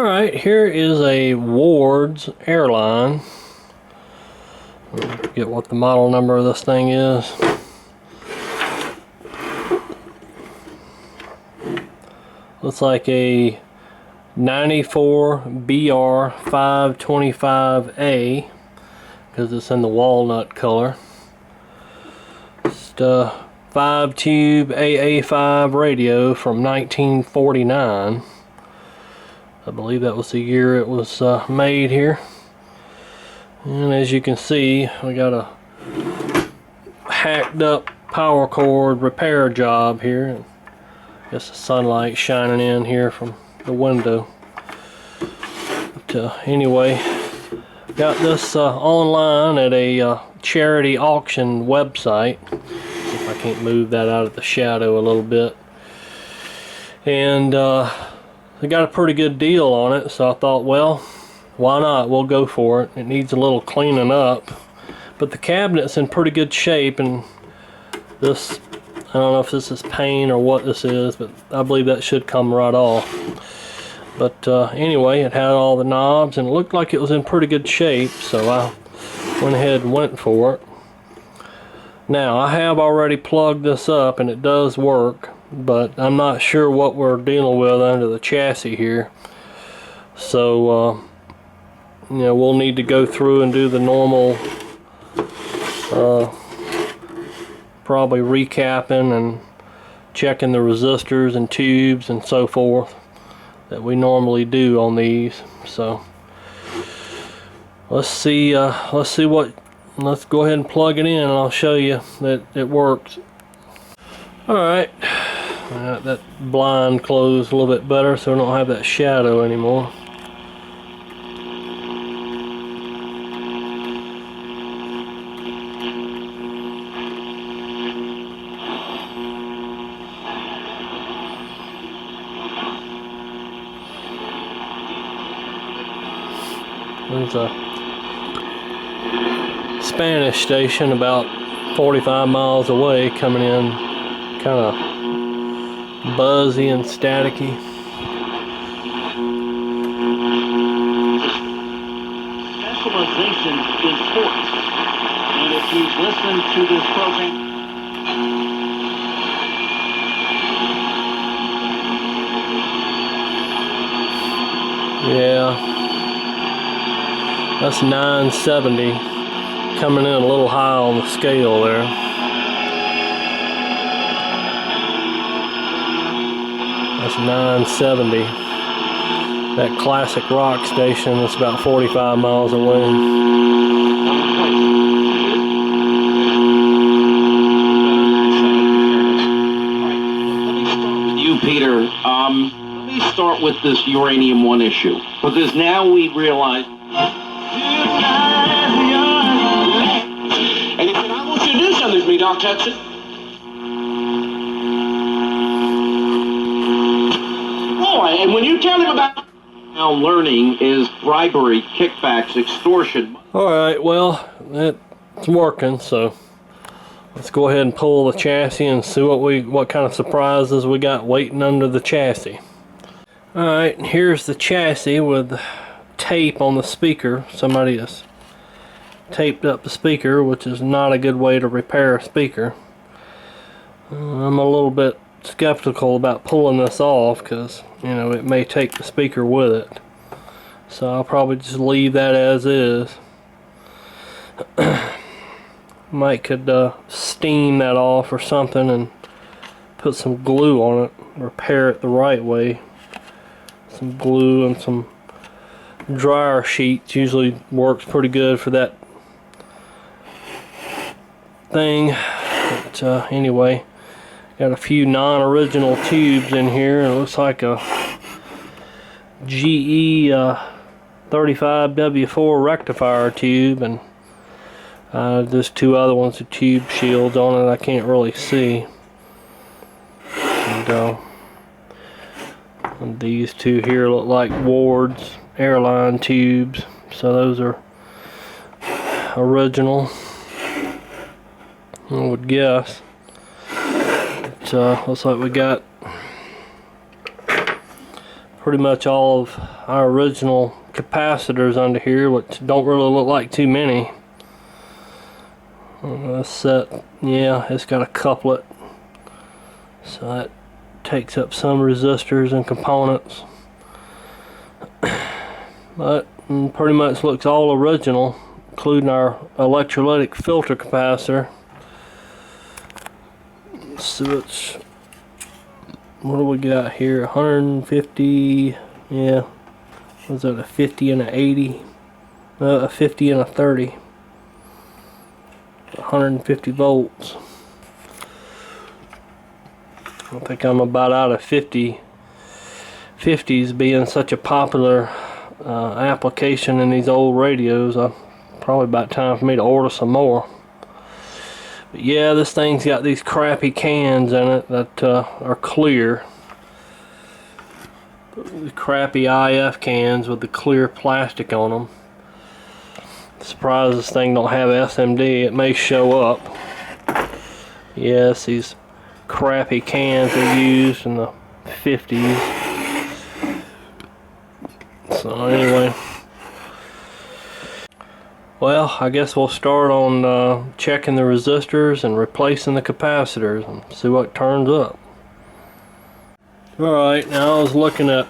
Alright, here is a Ward's Airline. Get what the model number of this thing is. Looks like a 94 BR 525A because it's in the walnut color. Just a 5-tube AA5 radio from 1949. I believe that was the year it was made here. And as you can see, we got a hacked up power cord repair job here. I guess the sunlight shining in here from the window. But anyway, got this online at a charity auction website. If I can't move that out of the shadow a little bit. And they got a pretty good deal on it, so I thought, well, why not? We'll go for it. It needs a little cleaning up, but the cabinet's in pretty good shape, and this, I don't know if this is paint or what this is, but I believe that should come right off. But anyway, it had all the knobs and it looked like it was in pretty good shape, so I went ahead and went for it. Now, I have already plugged this up and it does work, but I'm not sure what we're dealing with under the chassis here. So, you know, we'll need to go through and do the normal, probably recapping and checking the resistors and tubes and so forth that we normally do on these. So, let's go ahead and plug it in and I'll show you that it works. Alright, that blind closed a little bit better so we don't have that shadow anymore. There's a Spanish station about 45 miles away coming in kind of buzzy and staticky. Specialization in sports. And if you've listened to this program, yeah, that's 970. Coming in a little high on the scale there. That's 970. That classic rock station is about 45 miles away. you, Peter, let me start with this uranium one issue, because now we realize. And he said, I want you to do something for me, Doc Hudson. Boy, and when you tell him about now learning is bribery, kickbacks, extortion. Alright, well, it's working, so let's go ahead and pull the chassis and see what kind of surprises we got waiting under the chassis. Alright, here's the chassis with tape on the speaker. Somebody has taped up the speaker, which is not a good way to repair a speaker. I'm a little bit skeptical about pulling this off because, you know, it may take the speaker with it. So I'll probably just leave that as is. Might could steam that off or something and put some glue on it, repair it the right way. Some glue and some dryer sheets usually works pretty good for that thing. But anyway, got a few non-original tubes in here. It looks like a GE 35W4 rectifier tube, and there's two other ones with tube shields on it I can't really see. And these two here look like Ward's Airline tubes, so those are original, I would guess. But looks like we got pretty much all of our original capacitors under here, which don't really look like too many. This set, yeah, it's got a couplet, so that takes up some resistors and components. But pretty much looks all original, including our electrolytic filter capacitor. So it's, what do we got here? 150, yeah, was that a 50 and a 80? A 50 and a 30. 150 volts. I think I'm about out of 50. 50s being such a popular application in these old radios. Probably about time for me to order some more. But yeah, this thing's got these crappy cans in it that are clear. The crappy IF cans with the clear plastic on them. Surprised this thing don't have SMD. It may show up. Yes, these crappy cans are used in the 50s. So anyway, well, I guess we'll start on checking the resistors and replacing the capacitors and see what turns up. Alright, now I was looking at,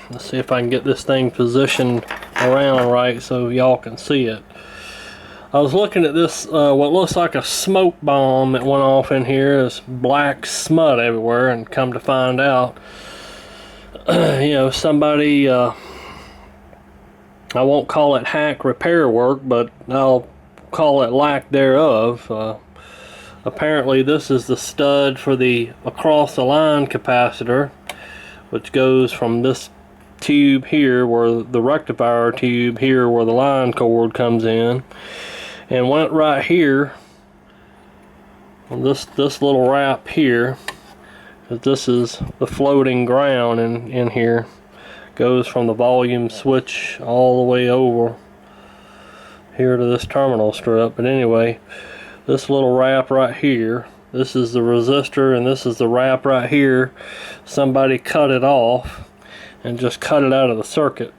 let's see if I can get this thing positioned around right so y'all can see it. I was looking at this, what looks like a smoke bomb that went off in here. There's black smut everywhere, and come to find out, you know, somebody, I won't call it hack repair work, but I'll call it lack thereof. Apparently this is the stud for the across the line capacitor, which goes from this tube here, where the rectifier tube here, where the line cord comes in, and went right here on this little wrap here, because this is the floating ground in here. Goes from the volume switch all the way over here to this terminal strip. But anyway, this little wrap right here, this is the resistor, and this is the wrap right here. Somebody cut it off and just cut it out of the circuit.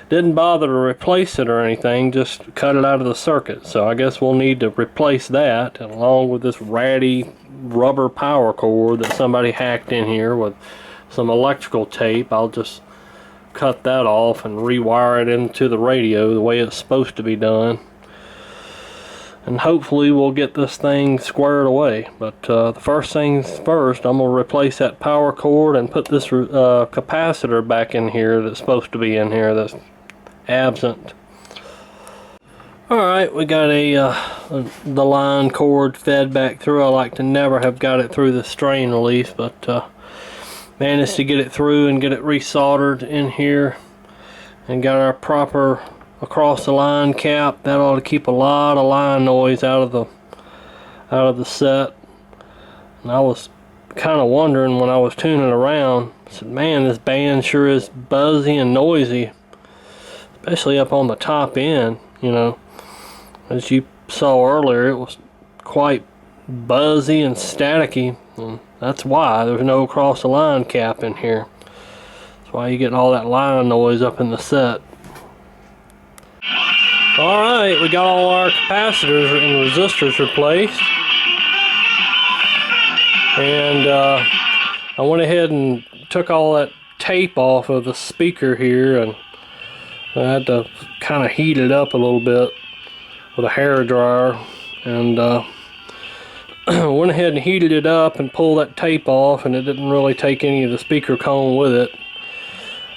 Didn't bother to replace it or anything, just cut it out of the circuit. So I guess we'll need to replace that, along with this ratty rubber power cord that somebody hacked in here with some electrical tape. I'll just cut that off and rewire it into the radio the way it's supposed to be done. And hopefully we'll get this thing squared away. But the first things first, I'm going to replace that power cord and put this capacitor back in here that's supposed to be in here, that's absent. Alright, we got the line cord fed back through. I like to never have got it through the strain release, but managed to get it through and get it resoldered in here, and got our proper across the line cap. That ought to keep a lot of line noise out of the set. And I was kind of wondering when I was tuning around, I said, man, this band sure is buzzy and noisy, especially up on the top end. You know, as you saw earlier, it was quite buzzy and staticky, and that's why there's no across the line cap in here. That's why you get all that line noise up in the set. Alright, we got all our capacitors and resistors replaced, and I went ahead and took all that tape off of the speaker here, and I had to kind of heat it up a little bit with a hair dryer, and went ahead and heated it up and pulled that tape off, and it didn't really take any of the speaker cone with it.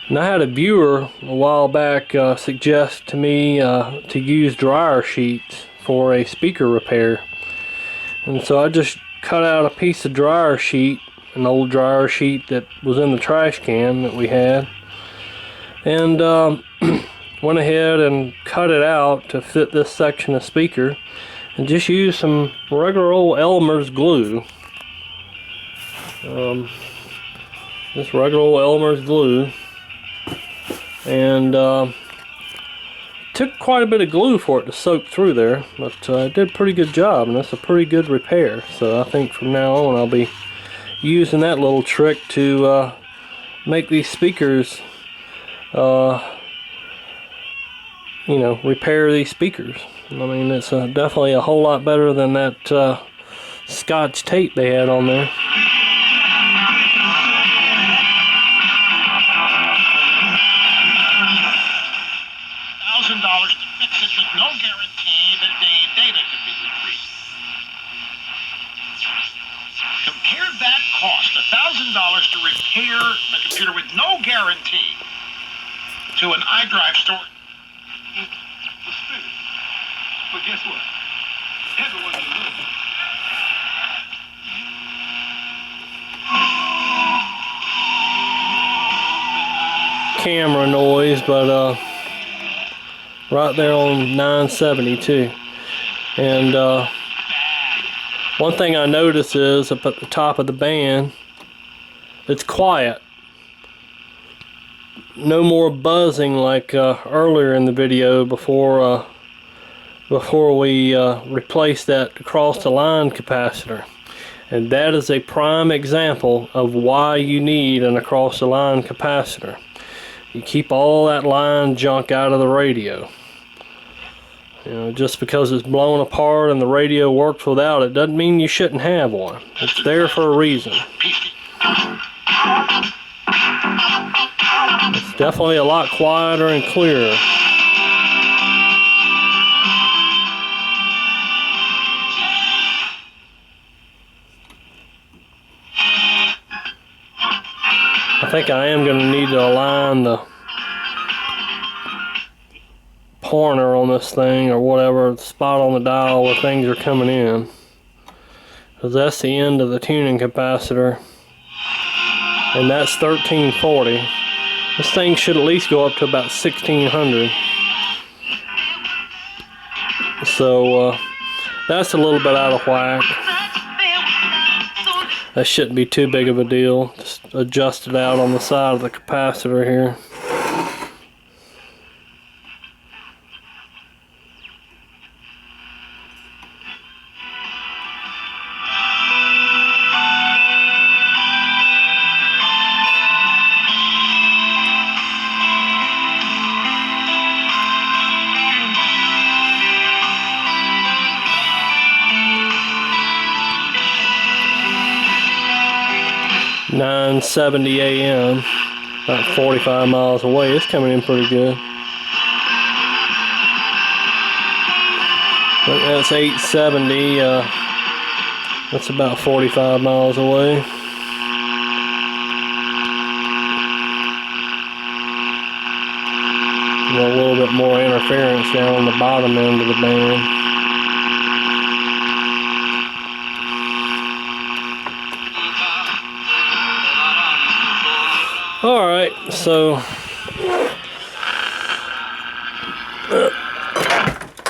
And I had a viewer a while back suggest to me to use dryer sheets for a speaker repair, and so I just cut out a piece of dryer sheet, an old dryer sheet that was in the trash can that we had, and went ahead and cut it out to fit this section of speaker, and just used some regular old Elmer's glue. This regular old Elmer's glue, and took quite a bit of glue for it to soak through there, but it did a pretty good job, and that's a pretty good repair. So I think from now on I'll be using that little trick to make these speakers you know, repair these speakers. I mean, it's definitely a whole lot better than that Scotch tape they had on there. $1,000 to fix it with no guarantee that the data can be retrieved. Compare that cost, $1,000 to repair the computer with no guarantee, to an iDrive store. Let's finish. But guess what? Everyone can lose. Camera noise, but right there on 972. And one thing I notice is up at the top of the band, it's quiet. No more buzzing like earlier in the video before we replaced that across the line capacitor. And that is a prime example of why you need an across the line capacitor. You keep all that line junk out of the radio. You know, just because it's blown apart and the radio works without it doesn't mean you shouldn't have one. It's there for a reason. It's definitely a lot quieter and clearer. I think I am going to need to align the pointer on this thing, or whatever spot on the dial where things are coming in, because that's the end of the tuning capacitor, and that's 1340. This thing should at least go up to about 1600. So that's a little bit out of whack. That shouldn't be too big of a deal. Just adjust it out on the side of the capacitor here. .970 AM, about 45 miles away. It's coming in pretty good. But that's 870. That's about 45 miles away. A little bit more interference down on the bottom end of the band. Alright, so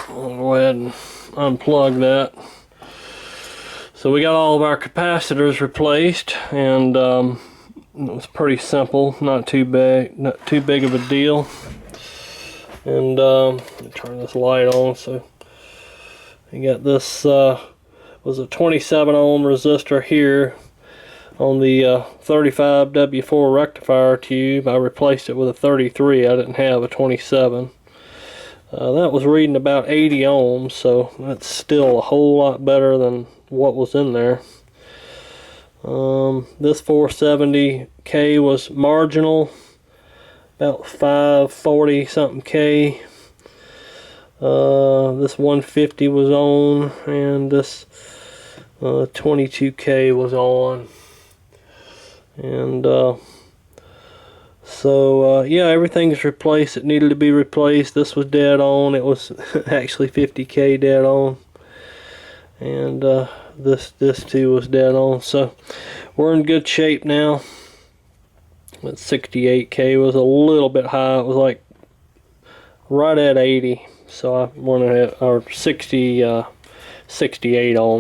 I'll go ahead and unplug that. So we got all of our capacitors replaced, and it was pretty simple, not too big of a deal. And let me turn this light on. So you got this was a 27 ohm resistor here on the 35W4 rectifier tube. I replaced it with a 33. I didn't have a 27. That was reading about 80 ohms, so that's still a whole lot better than what was in there. This 470K was marginal, about 540 something K. This 150 was on, and this 22K was on. And so yeah, everything's replaced. It needed to be replaced. This was dead on. It was actually 50K dead on, and this too was dead on. So we're in good shape now. That 68K was a little bit high. It was like right at 80. So I went ahead, or 68 ohm,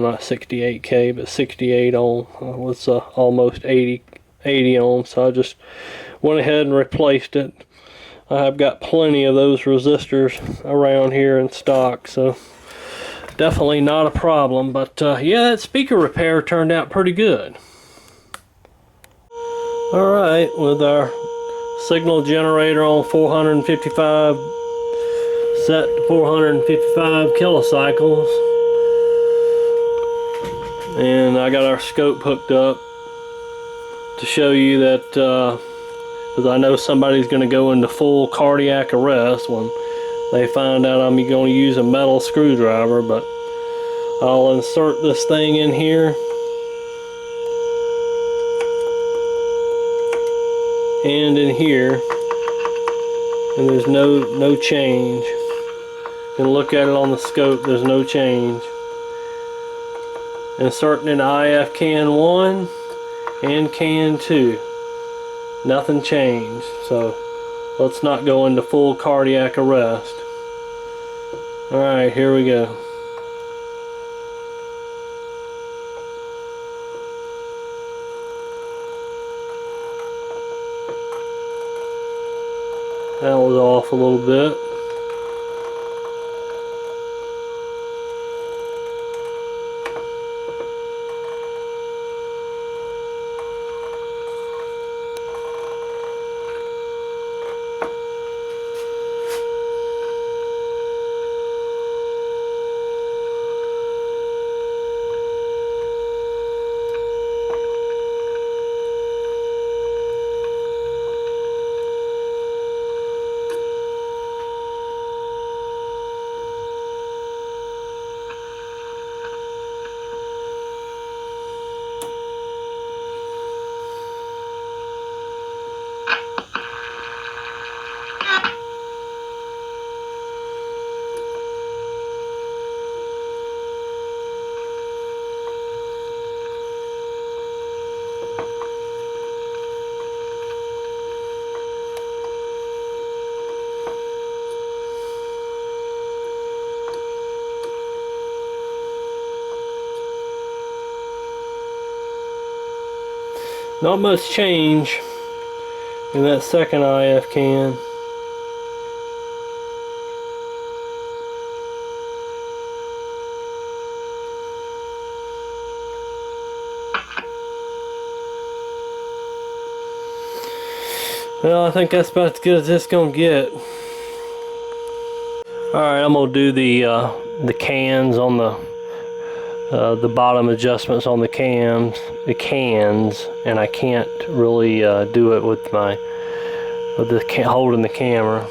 not 68K, but 68 ohm was almost 80 ohms. So I just went ahead and replaced it. I've got plenty of those resistors around here in stock, so definitely not a problem. But yeah, that speaker repair turned out pretty good. Alright, with our signal generator on 455, set to 455 kilocycles. And I got our scope hooked up to show you that, because I know somebody's going to go into full cardiac arrest when they find out I'm going to use a metal screwdriver. But I'll insert this thing in here, and in here, and there's no change. You can look at it on the scope, there's no change. Inserting in IF can 1 and can 2, nothing changed. So let's not go into full cardiac arrest. Alright, here we go. That was off a little bit. Not much change in that second IF can. Well, I think that's about as good as it's gonna get. Alright, I'm gonna do the cans on the bottom adjustments on the cans, and I can't really do it with holding the camera.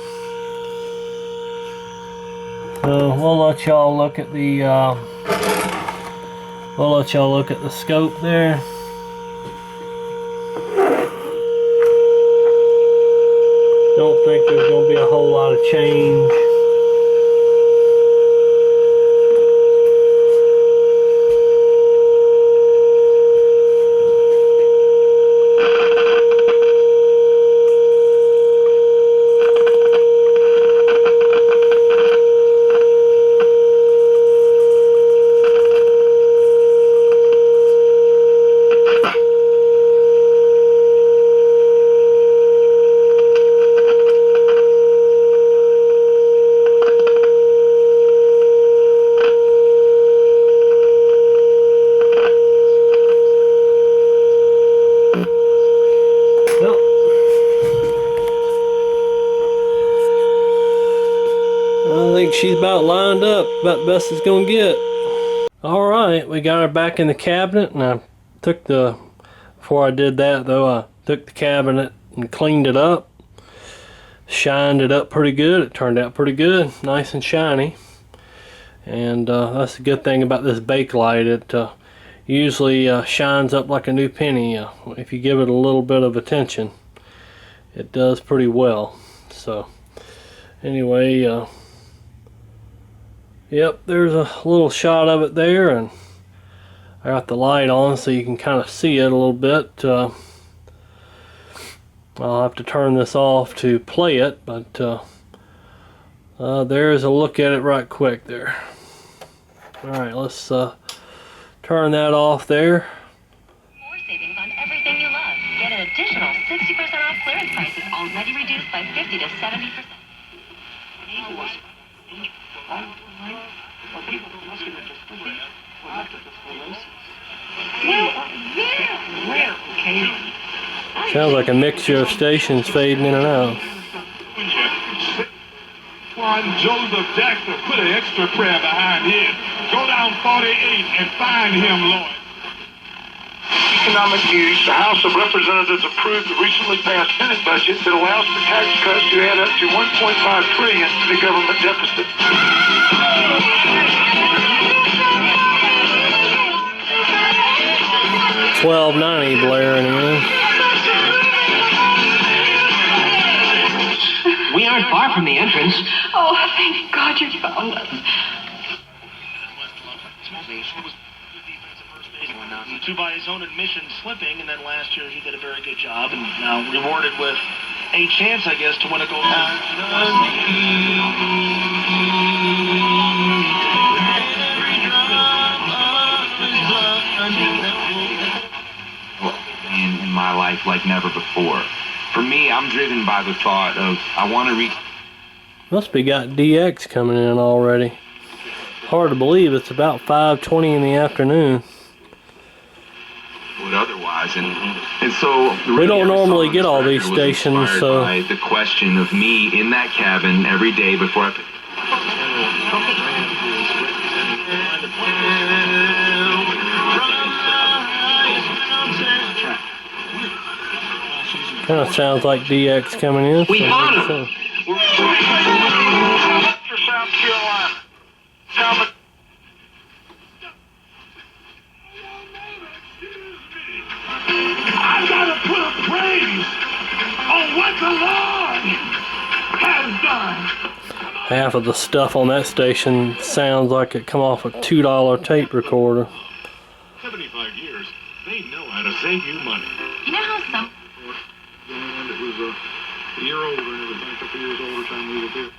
So we'll let y'all look at the scope there. Don't think there's going to be a whole lot of change. I think she's about lined up, about the best it's gonna get. Alright, we got her back in the cabinet, and I took before I did that though, I took the cabinet and cleaned it up, shined it up pretty good. It turned out pretty good, nice and shiny. And that's a good thing about this Bakelite. It usually shines up like a new penny if you give it a little bit of attention. It does pretty well. So anyway, yep, there's a little shot of it there, and I got the light on so you can kind of see it a little bit. I'll have to turn this off to play it, but there's a look at it right quick there. Alright, let's turn that off there. More savings on everything you love. Get an additional 60% off clearance prices already reduced by 50 to 70%. Well, yeah, okay. Sounds like a mixture of stations fading in and out. Juan Joseph Jackson, put an extra prayer behind his. Go down 48 and find him, Lord. Economic news. The House of Representatives approved the recently passed Senate budget that allows for tax cuts to add up to $1.5 trillion to the government deficit. $12.90 blaring in. We aren't far from the entrance. Oh, thank God you found us. To by his own admission slipping, and then last year he did a very good job, and now rewarded with a chance, I guess, to win a gold medal. In my life like never before. For me, I'm driven by the thought of I want to reach. Must be got DX coming in already. Hard to believe it's about 5:20 in the afternoon. Otherwise, and so we don't normally get all these stations, so by the question of me in that cabin every day before I. kind of sounds like DX coming in. We found him. South Carolina. I gotta put a praise on what the Lord has done. Half of the stuff on that station sounds like it come off a $2 tape recorder. 75 years, they know how to save you money. You know how some... And it was a year older and everything, a couple years older time we were there.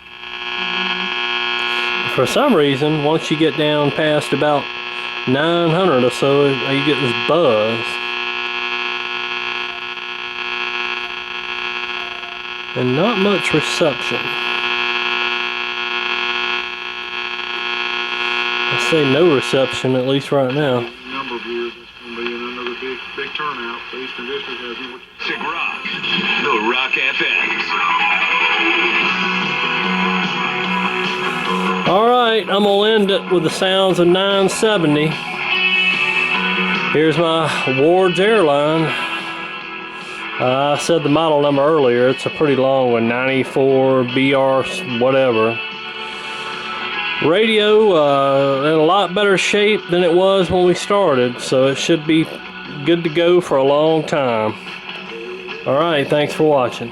For some reason, once you get down past about 900 or so, you get this buzz. And not much reception. I say no reception, at least right now. A number of years, it's going to be another big turnout. The Eastern District has more. Sick Rock, the Rock FM. Alright, I'm going to end it with the sounds of 970. Here's my Ward's Airline. I said the model number earlier. It's a pretty long one, 94 BR whatever. Radio in a lot better shape than it was when we started, so it should be good to go for a long time. Alright, thanks for watching.